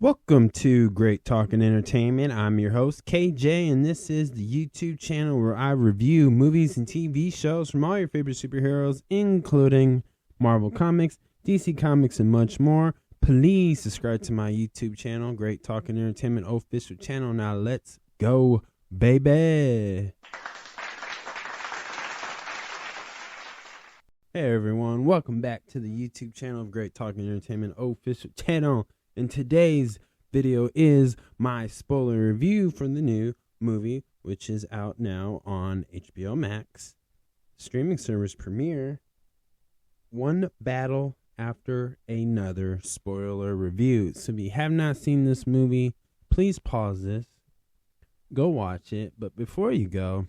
Welcome to Great Talking Entertainment. I'm your host, KJ, and this is the YouTube channel where I review movies and TV shows from all your favorite superheroes, including Marvel Comics, DC Comics, and much more. Please subscribe to my YouTube channel, Great Talking Entertainment official channel. Now let's go, baby. Hey everyone, welcome back to the YouTube channel of Great Talking Entertainment official channel. And today's video is my spoiler review for the new movie, which is out now on HBO Max streaming service premiere. One Battle After Another spoiler review. So if you have not seen this movie, please pause this, go watch it. But before you go,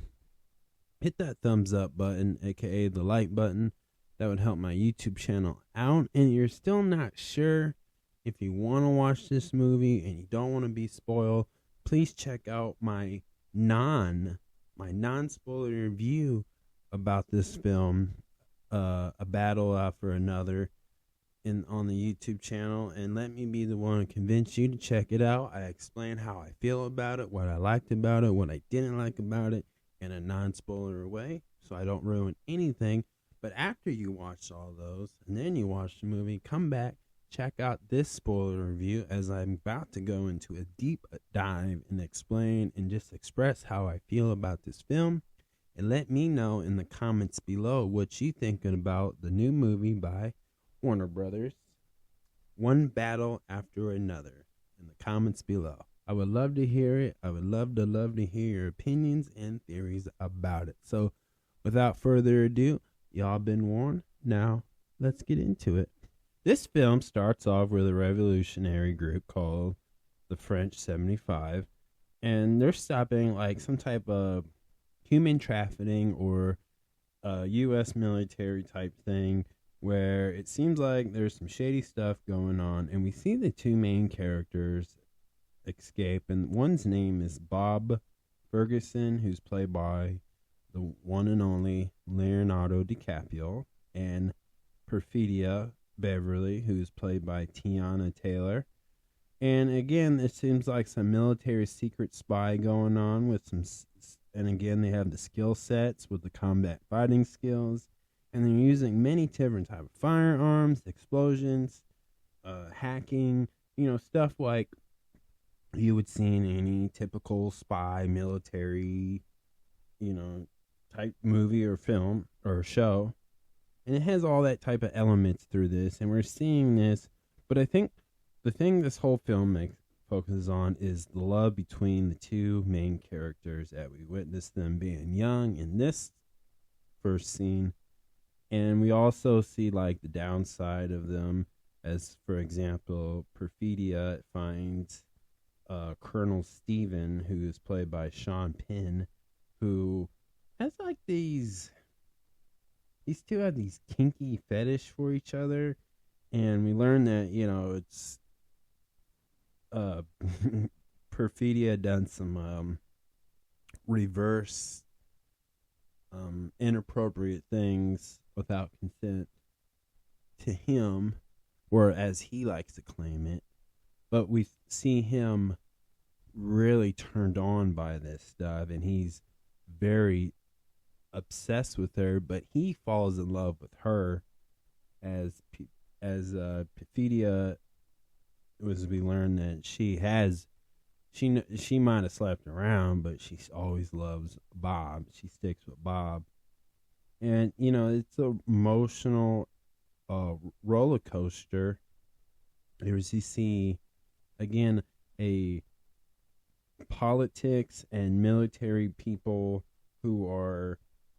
hit that thumbs up button, aka the like button. That would help my YouTube channel out. And you're still not sure if you want to watch this movie and you don't want to be spoiled, please check out my non-spoiler review about this film, A Battle After Another, on the YouTube channel, and let me be the one to convince you to check it out. I explain how I feel about it, what I liked about it, what I didn't like about it, in a non-spoiler way, so I don't ruin anything. But after you watch all those, and then you watch the movie, come back, check out this spoiler review, as I'm about to go into a deep dive and explain and just express how I feel about this film. And let me know in the comments below what you thinking about the new movie by Warner Brothers, One Battle After Another, in the comments below. I would love to hear it. I would love to hear your opinions and theories about it. So without further ado, y'all been warned. Now let's get into it. This film starts off with a revolutionary group called the French 75, and they're stopping like some type of human trafficking or U.S. military type thing, where it seems like there's some shady stuff going on, and we see the two main characters escape, and one's name is Bob Ferguson, who's played by the one and only Leonardo DiCaprio, and Perfidia Beverly, who's played by Tiana Taylor. And again, it seems like some military secret spy going on with some, and again, they have the skill sets with the combat fighting skills, and they're using many different type of firearms, explosions, hacking, stuff like you would see in any typical spy military, type movie or film or show. And it has all that type of elements through this, and we're seeing this. But I think the thing this whole film focuses on is the love between the two main characters, that we witness them being young in this first scene. And we also see like the downside of them, as for example, Perfidia finds Colonel Stephen, who is played by Sean Penn, who has like these two have these kinky fetish for each other, and we learn that, it's Perfidia done some reverse inappropriate things without consent to him, or as he likes to claim it. But we see him really turned on by this stuff, and he's very obsessed with her, but he falls in love with her as Perfidia, was we learn that she might have slept around, but she always loves Bob. She sticks with Bob, and it's an emotional roller coaster. There's you see again a politics and military people who are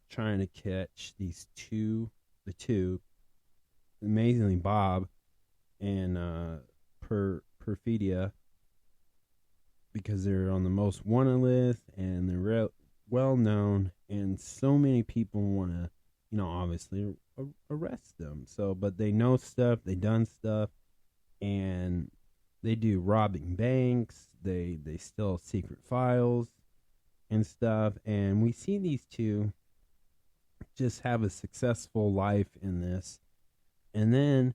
trying to catch the two, amazingly Bob and Perfidia, because they're on the most wanted list and they're well known, and so many people want to, obviously arrest them. So, but they know stuff, they done stuff, and they do robbing banks, they steal secret files and stuff, and we see these two just have a successful life in this. And then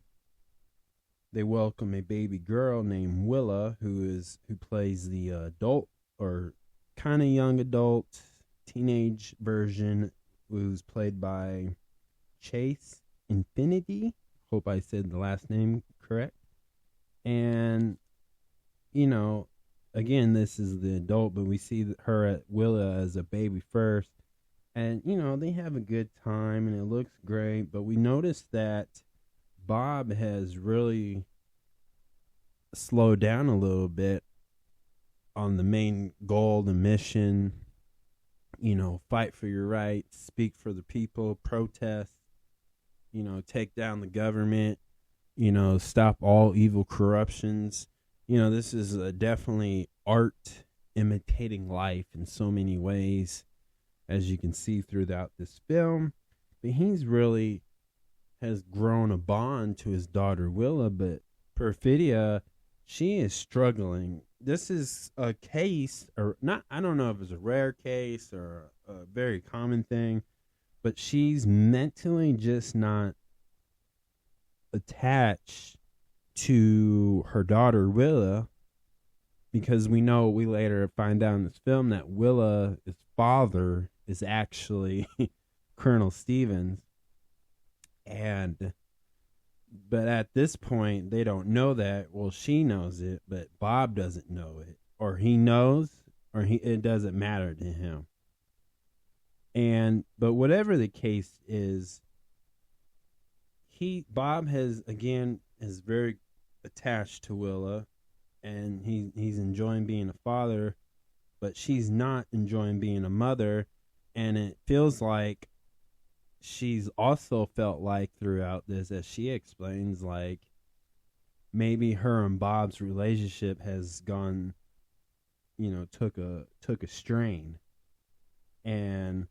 they welcome a baby girl named Willa, who plays the adult or kind of young adult teenage version, who's played by Chase Infinity. Hope I said the last name correct. And you know, again, this is the adult, but we see her at Willa as a baby first. And, they have a good time and it looks great. But we notice that Bob has really slowed down a little bit on the main goal, the mission, fight for your rights, speak for the people, protest, take down the government, stop all evil corruptions. This is definitely art imitating life in so many ways, as you can see throughout this film. But he's really has grown a bond to his daughter Willa, but Perfidia, she is struggling. This is a case, or not, I don't know if it's a rare case or a very common thing, but she's mentally just not attached to her daughter Willa, because we later find out in this film that Willa's father is actually Colonel Stevens. But at this point they don't know that. Well, she knows it, but Bob doesn't know it, or he knows, or it doesn't matter to him. But whatever the case is, Bob is very attached to Willa, and he's enjoying being a father, but she's not enjoying being a mother, and it feels like she's also felt like throughout this, as she explains, like maybe her and Bob's relationship has gone, took a strain, and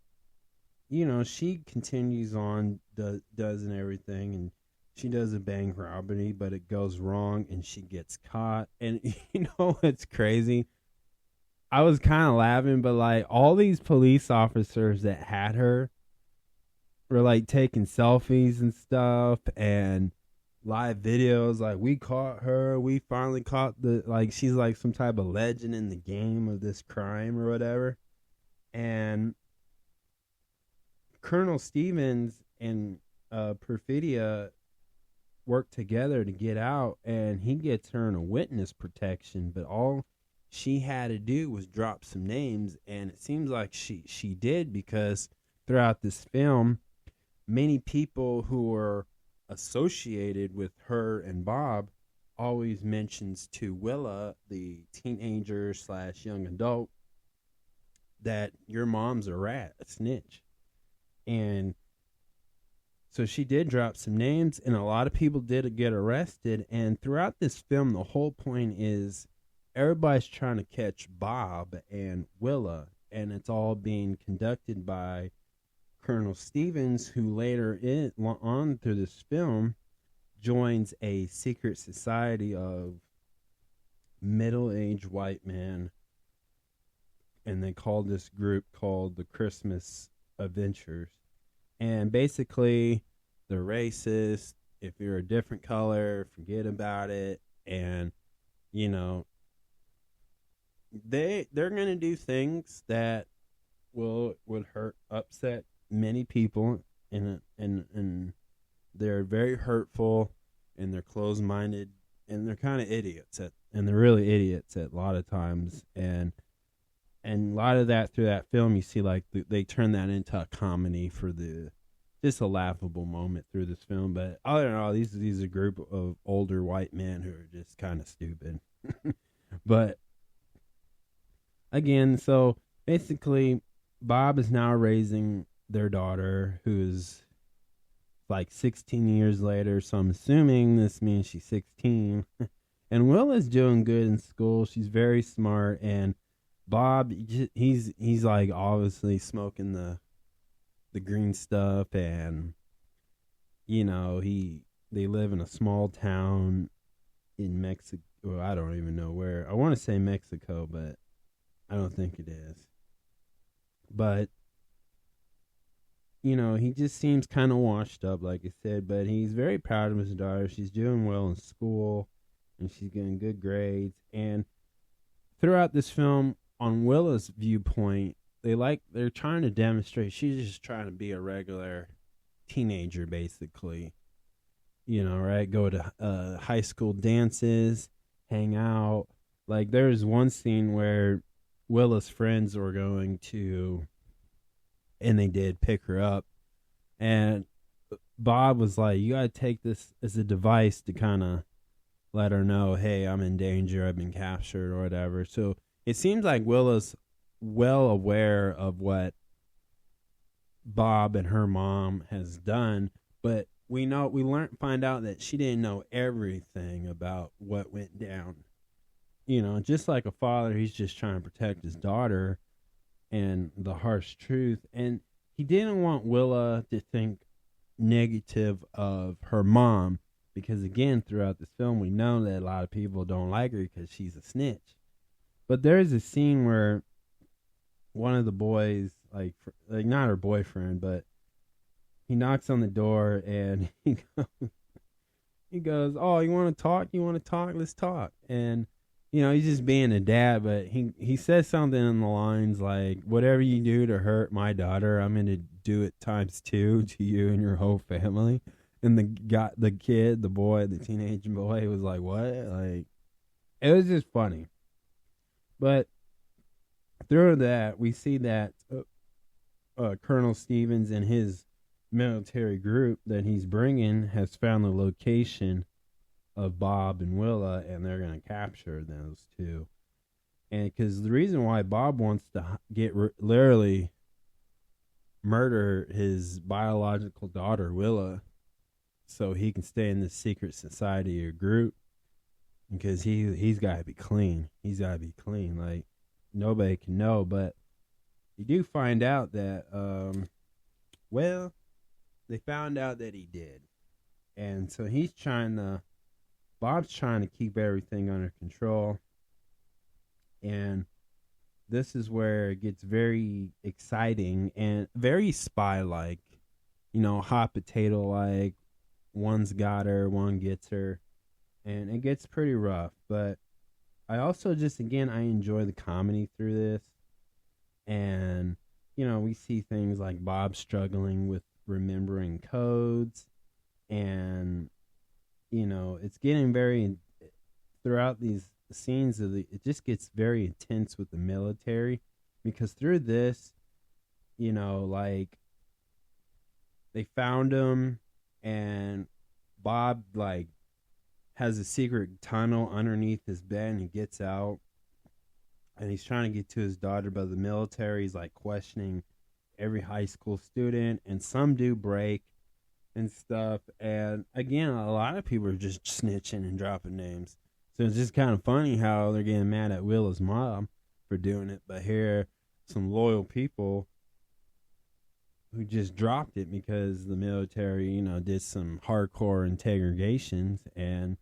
she continues on, does and everything, and she does a bank robbery, but it goes wrong and she gets caught. And it's crazy. I was kind of laughing, but like all these police officers that had her were like taking selfies and stuff and live videos. Like, we caught her. We finally caught she's like some type of legend in the game of this crime or whatever. And Colonel Stevens and Perfidia work together to get out, and he gets her in a witness protection, but all she had to do was drop some names, and it seems like she did, because throughout this film, many people who are associated with her and Bob always mentions to Willa, the teenager / young adult, that your mom's a rat, a snitch. And so she did drop some names, and a lot of people did get arrested. And throughout this film, the whole point is everybody's trying to catch Bob and Willa, and it's all being conducted by Colonel Stevens, who later on through this film joins a secret society of middle-aged white men, and they called this group called the Christmas Adventurers. And basically, they're racist. If you're a different color, forget about it. And they're gonna do things that would upset many people, and they're very hurtful, and they're closed-minded, and they're kind of idiots and they're really idiots at a lot of times. And a lot of that through that film, you see like they turn that into a comedy for just a laughable moment through this film. But I don't know, these are a group of older white men who are just kind of stupid. But again, so basically, Bob is now raising their daughter, who's like 16 years later. So I'm assuming this means she's 16. And Willa's doing good in school. She's very smart, and Bob, he's like obviously smoking the green stuff, and they live in a small town in Mexico. Well, I don't even know where. I want to say Mexico, but I don't think it is. But he just seems kind of washed up, like I said, but he's very proud of his daughter. She's doing well in school, and she's getting good grades. And throughout this film, on Willa's viewpoint, they're trying to demonstrate she's just trying to be a regular teenager, basically. Right? Go to high school dances, hang out. Like there's one scene where Willa's friends were going to, and they did pick her up, and Bob was like, "You gotta take this as a device to kind of let her know, hey, I'm in danger. I've been captured or whatever." So it seems like Willa's well aware of what Bob and her mom has done, but find out that she didn't know everything about what went down. Just like a father, he's just trying to protect his daughter and the harsh truth. And he didn't want Willa to think negative of her mom because, again, throughout this film, we know that a lot of people don't like her because she's a snitch. But there's a scene where one of the boys, like not her boyfriend, but he knocks on the door and he goes, "Oh, you want to talk? You want to talk? Let's talk." And he's just being a dad, but he says something in the lines like, "Whatever you do to hurt my daughter, I'm going to do it times 2 to you and your whole family." And the kid, the boy, the teenage boy was like, "What?" Like, it was just funny. But through that, we see that Colonel Stevens and his military group that he's bringing has found the location of Bob and Willa, and they're going to capture those two. And because the reason why Bob wants to literally murder his biological daughter, Willa, so he can stay in this secret society or group, because he's got to be clean. He's got to be clean. Like, nobody can know. But you do find out that, they found out that he did. And so Bob's trying to keep everything under control. And this is where it gets very exciting and very spy-like, hot potato-like. One's got her, one gets her. And it gets pretty rough. But I also I enjoy the comedy through this. And, we see things like Bob struggling with remembering codes, and it's getting throughout these scenes it just gets very intense with the military, because through this, like, they found him, and Bob like has a secret tunnel underneath his bed, and he gets out, and he's trying to get to his daughter, but the military is like questioning every high school student, and some do break and stuff. And again, a lot of people are just snitching and dropping names. So it's just kind of funny how they're getting mad at Willa's mom for doing it, but here some loyal people who just dropped it because the military, did some hardcore interrogations. And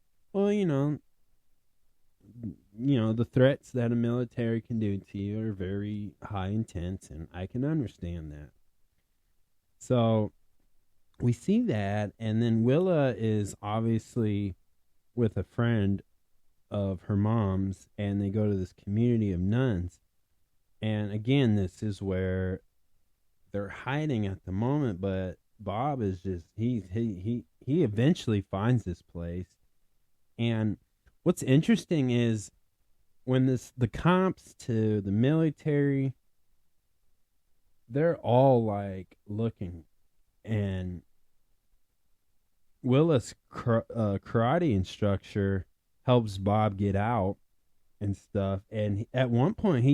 the threats that a military can do to you are very high intense, and I can understand that. So we see that, and then Willa is obviously with a friend of her mom's, and they go to this community of nuns. And again, this is where they're hiding at the moment, but Bob is just he eventually finds this place. And what's interesting is when the cops to the military, they're all like looking, and Willa's karate instructor helps Bob get out and stuff. And at one point,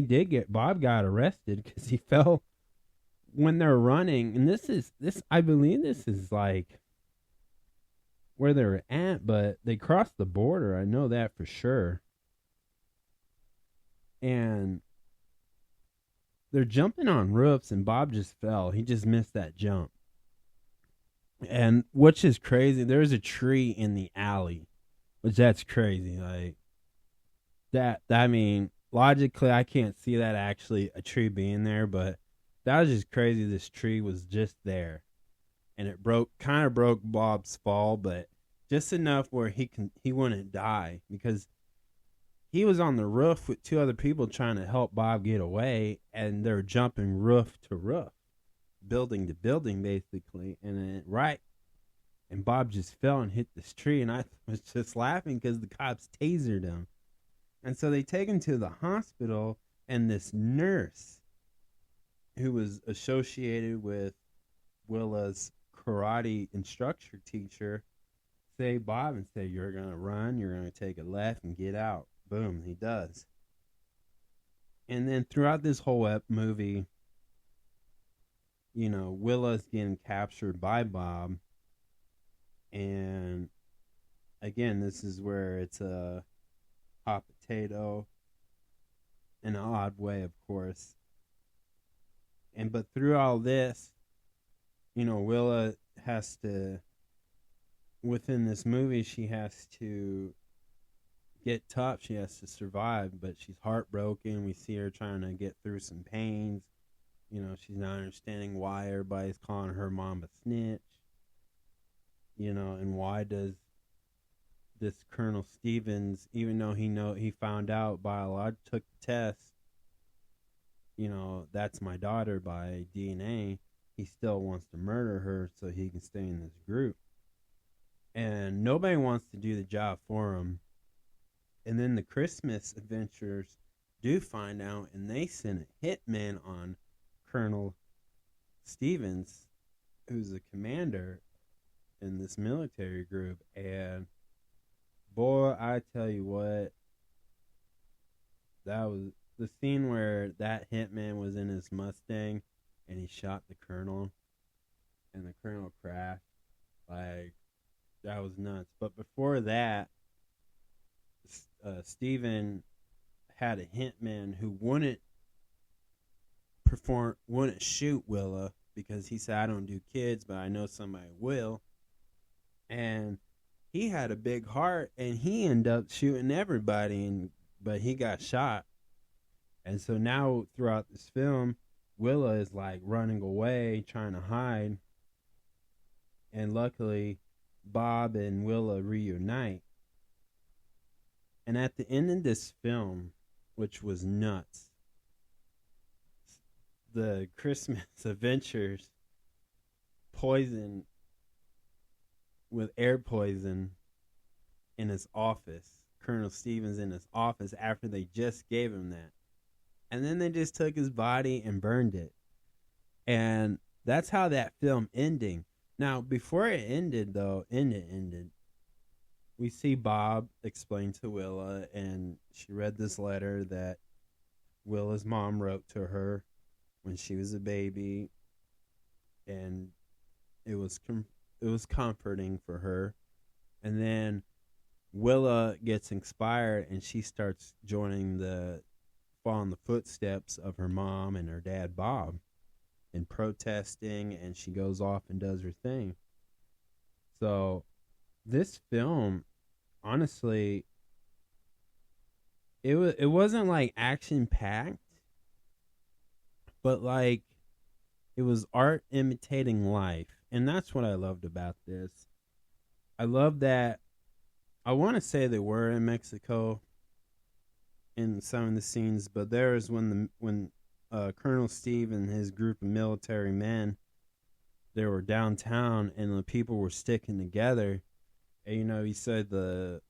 Bob got arrested because he fell when they're running. And I believe this is like where they're at, but they crossed the border. I know that for sure. And they're jumping on roofs, and Bob just fell. He just missed that jump. And which is crazy, there's a tree in the alley, which that's crazy. Like that, I mean, logically, I can't see that actually a tree being there, but that was just crazy. This tree was just there, and it kind of broke Bob's fall, but just enough where he wouldn't die, because he was on the roof with two other people trying to help Bob get away, and they're jumping roof to roof, building to building, basically. And then and Bob just fell and hit this tree, and I was just laughing because the cops tasered him. And so they take him to the hospital, and this nurse who was associated with Willa's karate instructor teacher say Bob and say, "You're going to run, you're going to take a left and get out." Boom, he does. And then throughout this whole movie, Willa's getting captured by Bob. And again, this is where it's a hot potato in an odd way, of course. But through all this, Willa has to, within this movie, she has to get tough. She has to survive, but she's heartbroken. We see her trying to get through some pains. She's not understanding why everybody's calling her mom a snitch. And why does this Colonel Stevens, even though he found out took the test, that's my daughter by DNA, he still wants to murder her so he can stay in this group. And nobody wants to do the job for him. And then the Christmas adventurers do find out, and they send a hitman on Colonel Stevens, who's a commander in this military group. And boy, I tell you what, that was the scene where that hitman was in his Mustang and he shot the colonel, and the colonel crashed. Like, that was nuts. But before that, Steven had a hitman who wouldn't shoot Willa, because he said, "I don't do kids, but I know somebody will." And he had a big heart, and he ended up shooting everybody, but he got shot. And so now throughout this film, Willa is like running away, trying to hide. And luckily, Bob and Willa reunite. And at the end of this film, which was nuts, the Christmas adventures poison with air poison in his office. Colonel Stevens in his office after they just gave him that. And then they just took his body and burned it. And that's how that film ending. Now, before it ended, though, we see Bob explain to Willa, and she read this letter that Willa's mom wrote to her when she was a baby, and it was comforting for her. And then Willa gets inspired, and she starts following the footsteps of her mom and her dad Bob, and protesting, and she goes off and does her thing. So this film, honestly, it wasn't like action packed, but like it was art imitating life. And that's what I loved about this. I love that. I want to say they were in Mexico in some of the scenes, but there is when Colonel Steve and his group of military men, they were downtown, and the people were sticking together. And he said the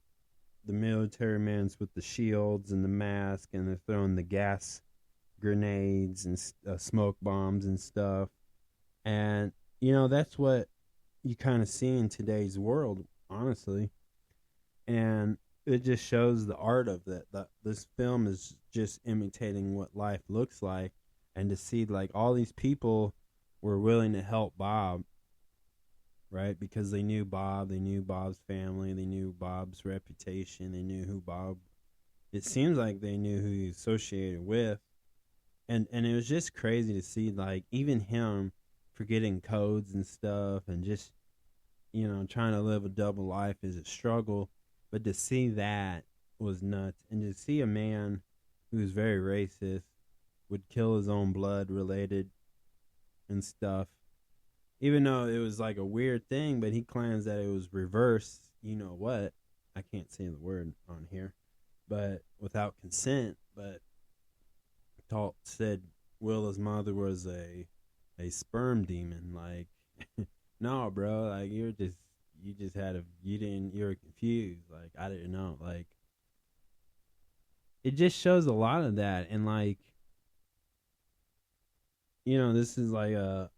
military men's with the shields and the mask, and they're throwing the gas grenades and smoke bombs and stuff. And that's what you kind of see in today's world, honestly. And it just shows the art of that. This film is just imitating what life looks like, and to see like all these people were willing to help Bob, right? Because they knew Bob, they knew Bob's family, they knew Bob's reputation, they knew who Bob. It seems like they knew who he associated with, and it was just crazy to see like even him forgetting codes and stuff, and just trying to live a double life is a struggle. But to see that was nuts. And to see a man who's very racist would kill his own blood related and stuff. Even though it was like a weird thing, but he claims that it was reverse. You know what? I can't say the word on here, but without consent. But Talt said Willa's mother was a sperm demon. Like, no, bro. Like you just had a you were confused. Like I didn't know. Like it just shows a lot of that, and like this is like a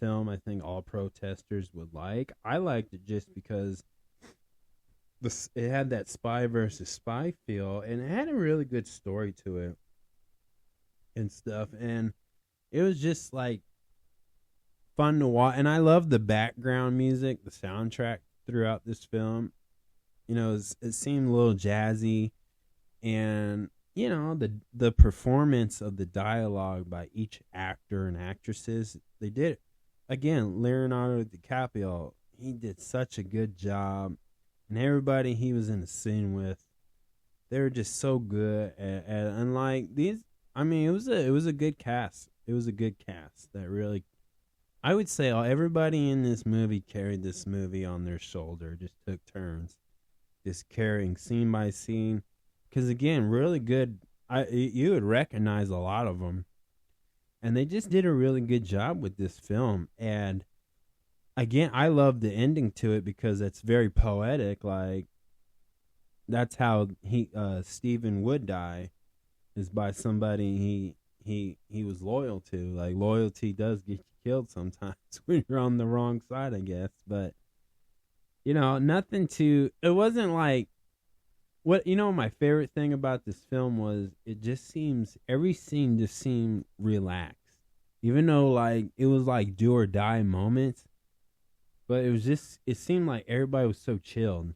film I think all protesters would like. I liked it just because it had that spy versus spy feel, and it had a really good story to it and stuff, and it was just like fun to watch. And I love the background music, the soundtrack throughout this film. It seemed a little jazzy, and the performance of the dialogue by each actor and actresses, they did it. Again, Leonardo DiCaprio, he did such a good job, and everybody he was in the scene with, they were just so good. And like these, I mean, it was a good cast. It was a good cast that really, I would say, everybody in this movie carried this movie on their shoulder. Just took turns, just carrying scene by scene. Because again, really good. You would recognize a lot of them, and they just did a really good job with this film. And again, I love the ending to it because it's very poetic. Like that's how Stephen would die, is by somebody he was loyal to. Like loyalty does get you killed sometimes when you're on the wrong side, I guess. But nothing to. It wasn't like. What my favorite thing about this film was it just seems every scene just seemed relaxed, even though like it was like do or die moments, but it seemed like everybody was so chilled,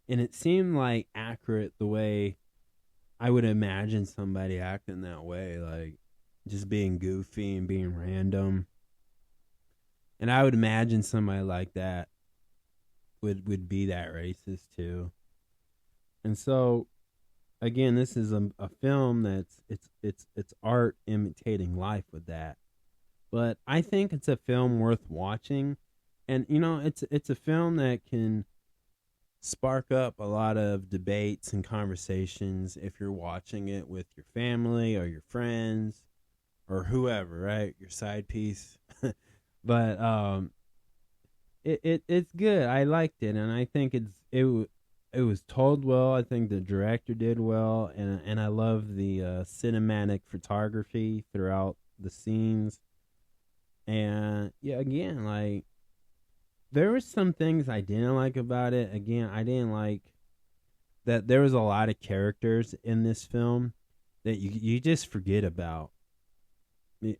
and it seemed like accurate the way I would imagine somebody acting that way, like just being goofy and being random, and I would imagine somebody like that would be that racist too. And so, again, this is a film that's it's art imitating life with that. But I think it's a film worth watching, and it's a film that can spark up a lot of debates and conversations if you're watching it with your family or your friends or whoever, right? Your side piece. But it's good. I liked it, and I think it was told well. I think the director did well, and I love the cinematic photography throughout the scenes. And yeah, again, like there were some things I didn't like about it. Again, I didn't like that there was a lot of characters in this film that you just forget about,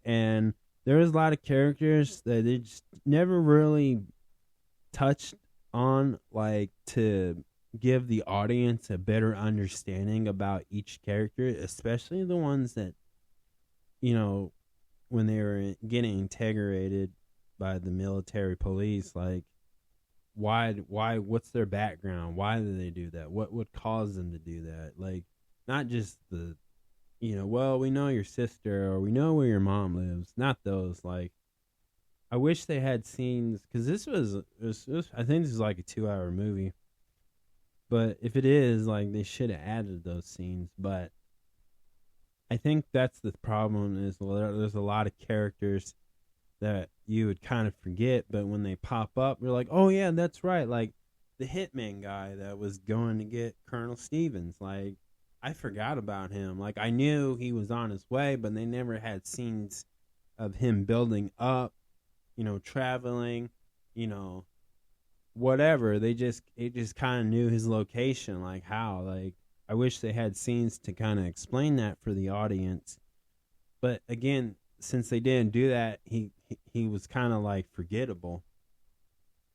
and there was a lot of characters that they just never really touched on, like to give the audience a better understanding about each character, especially the ones that when they were getting interrogated by the military police, like why what's their background, why do they do that, what caused them to do that, like not just the well, we know your sister or we know where your mom lives, not those. Like I wish they had scenes, because this was I think this is like a 2-hour movie. But if it is, like, they should have added those scenes. But I think that's the problem, is there's a lot of characters that you would kind of forget, but when they pop up, you're like, oh, yeah, that's right. Like, the hitman guy that was going to get Colonel Stevens. Like, I forgot about him. Like, I knew he was on his way, but they never had scenes of him building up, traveling, whatever. It just kind of knew his location. Like how, like I wish they had scenes to kind of explain that for the audience. But again, since they didn't do that, he was kind of like forgettable,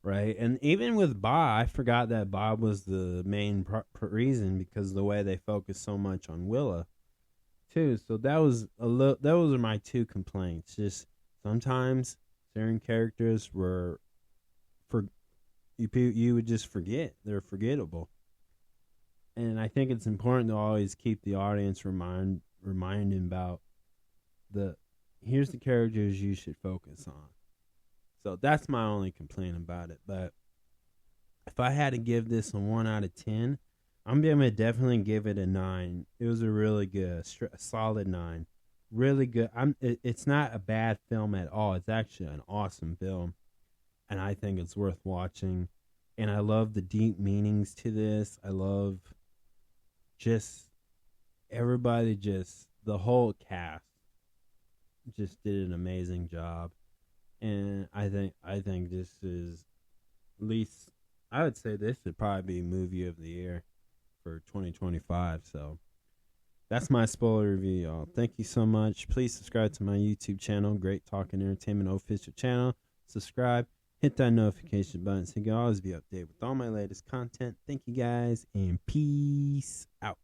right? And even with Bob, I forgot that Bob was the main reason, because of the way they focused so much on Willa too. So that was those are my two complaints. Just sometimes certain characters were you would just forget. They're forgettable. And I think it's important to always keep the audience reminding about the here's the characters you should focus on. So that's my only complaint about it. But if I had to give this a 1 out of 10, I'm going to definitely give it a 9. It was a really good, a solid 9. Really good. It's not a bad film at all. It's actually an awesome film, and I think it's worth watching. And I love the deep meanings to this. I love just everybody, just the whole cast just did an amazing job. And I think this is, at least I would say this would probably be movie of the year for 2025. So that's my spoiler review, y'all. Thank you so much. Please subscribe to my YouTube channel, Great Talking Entertainment Official Channel. Subscribe, hit that notification button so you can always be updated with all my latest content. Thank you guys, and peace out.